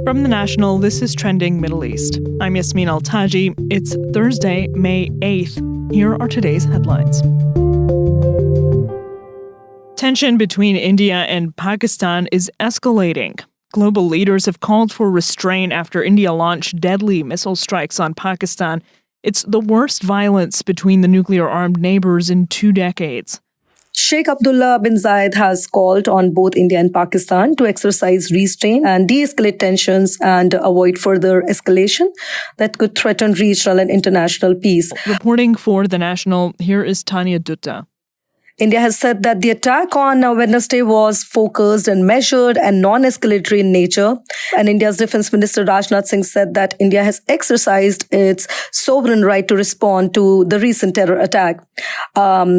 From The National, this is Trending Middle East. I'm Yasmin Al-Taji. It's Thursday, May 8th. Here are today's headlines. Tension between India and Pakistan is escalating. Global leaders have called for restraint after India launched deadly missile strikes on Pakistan. It's the worst violence between the nuclear-armed neighbors in 2 decades. Sheikh Abdullah bin Zayed has called on both India and Pakistan to exercise restraint and de-escalate tensions and avoid further escalation that could threaten regional and international peace. Reporting for The National, here is Taniya Dutta. India has said that the attack on Wednesday was focused and measured and non-escalatory in nature. And India's Defense Minister Rajnath Singh said that India has exercised its sovereign right to respond to the recent terror attack.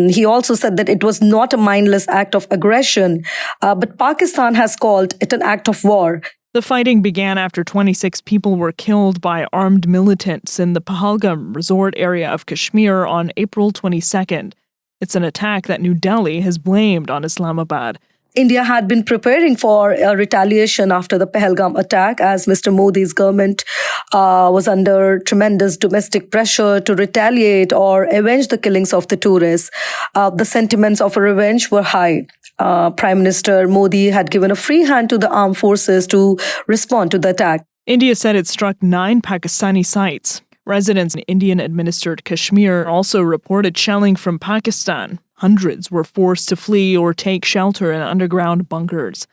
He also said that it was not a mindless act of aggression, but Pakistan has called it an act of war. The fighting began after 26 people were killed by armed militants in the Pahalgam resort area of Kashmir on April 22nd. It's an attack that New Delhi has blamed on Islamabad. India had been preparing for a retaliation after the Pahalgam attack as Mr. Modi's government was under tremendous domestic pressure to retaliate or avenge the killings of the tourists. The sentiments of revenge were high. Prime Minister Modi had given a free hand to the armed forces to respond to the attack. India said it struck 9 Pakistani sites. Residents in Indian-administered Kashmir also reported shelling from Pakistan. Hundreds were forced to flee or take shelter in underground bunkers.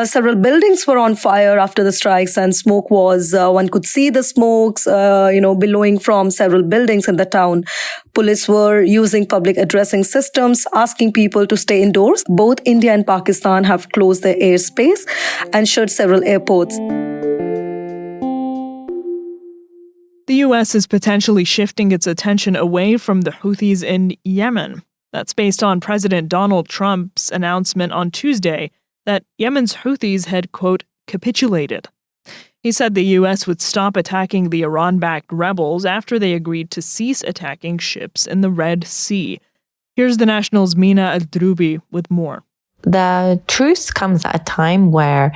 Several buildings were on fire after the strikes, and smoke was, one could see the smokes, billowing from several buildings in the town. Police were using public addressing systems, asking people to stay indoors. Both India and Pakistan have closed their airspace and shut several airports. The U.S. is potentially shifting its attention away from the Houthis in Yemen. That's based on President Donald Trump's announcement on Tuesday that Yemen's Houthis had, quote, capitulated. He said the U.S. would stop attacking the Iran-backed rebels after they agreed to cease attacking ships in the Red Sea. Here's The National's Mina AlDroubi with more. The truce comes at a time where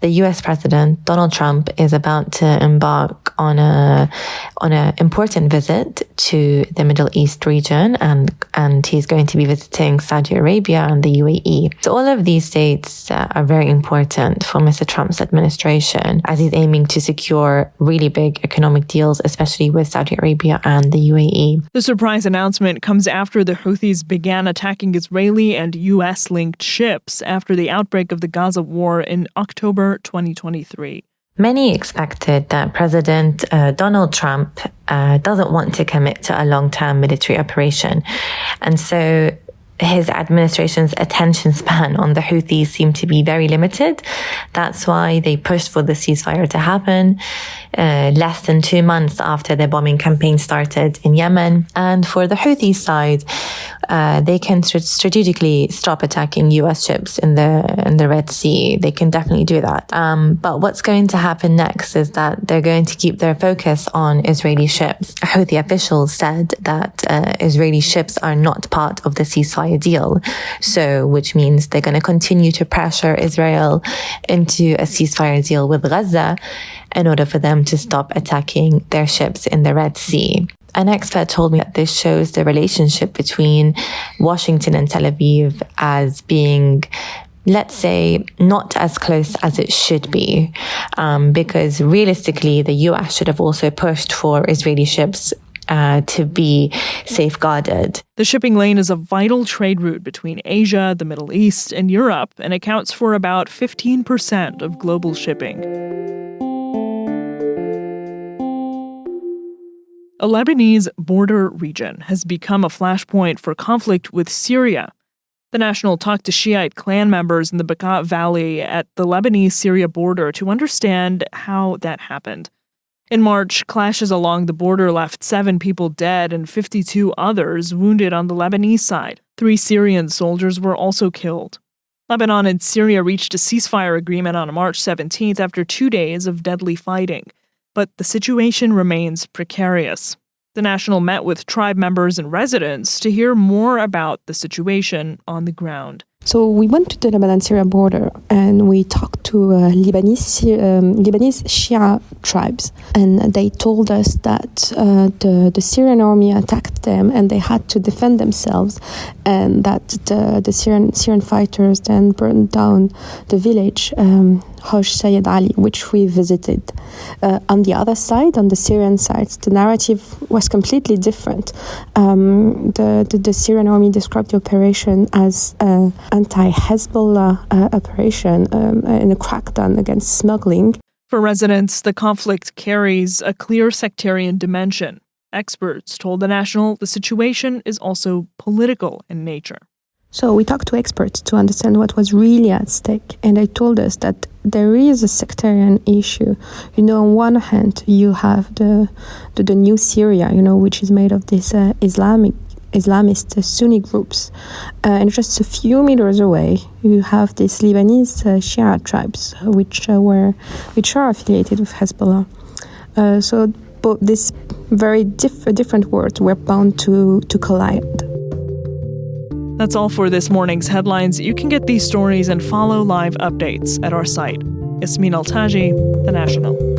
the US President Donald Trump is about to embark on an important visit to the Middle East region, and he's going to be visiting Saudi Arabia and the UAE. So all of these states are very important for Mr. Trump's administration as he's aiming to secure really big economic deals, especially with Saudi Arabia and the UAE. The surprise announcement comes after the Houthis began attacking Israeli and US-linked ships after the outbreak of the Gaza war in October 2023. Many expected that President Donald Trump doesn't want to commit to a long-term military operation. And so his administration's attention span on the Houthis seemed to be very limited. That's why they pushed for the ceasefire to happen less than 2 months after the bombing campaign started in Yemen. And for the Houthi side, they can strategically stop attacking US ships in the Red Sea. They can definitely do that. But what's going to happen next is that they're going to keep their focus on Israeli ships. Houthi officials said that Israeli ships are not part of the ceasefire deal, which means they're going to continue to pressure Israel into a ceasefire deal with Gaza in order for them to stop attacking their ships in the Red Sea. An expert told me that this shows the relationship between Washington and Tel Aviv as being, let's say, not as close as it should be, because realistically, the US should have also pushed for Israeli ships to be safeguarded. The shipping lane is a vital trade route between Asia, the Middle East, and Europe, and accounts for about 15% of global shipping. A Lebanese border region has become a flashpoint for conflict with Syria. The National talked to Shiite clan members in the Bekaa Valley at the Lebanese-Syria border to understand how that happened. In March, clashes along the border left 7 people dead and 52 others wounded on the Lebanese side. 3 Syrian soldiers were also killed. Lebanon and Syria reached a ceasefire agreement on March 17th after 2 days of deadly fighting. But the situation remains precarious. The National met with tribe members and residents to hear more about the situation on the ground. So we went to the Lebanon-Syria border and we talked to Lebanese Shia tribes, and they told us that the Syrian army attacked them and they had to defend themselves, and that the Syrian fighters then burned down the village Hosh Sayyid Ali, which we visited. On the other side, on the Syrian side, the narrative was completely different. The Syrian army described the operation as an anti-Hezbollah operation and a crackdown against smuggling. For residents, the conflict carries a clear sectarian dimension. Experts told The National the situation is also political in nature. So we talked to experts to understand what was really at stake, and they told us that there is a sectarian issue. On one hand, you have the new Syria, which is made of these Islamist Sunni groups, and just a few meters away, you have these Lebanese Shia tribes, which are affiliated with Hezbollah. So both these very different worlds were bound to collide. That's all for this morning's headlines. You can get these stories and follow live updates at our site. Mina AlDroubi, The National.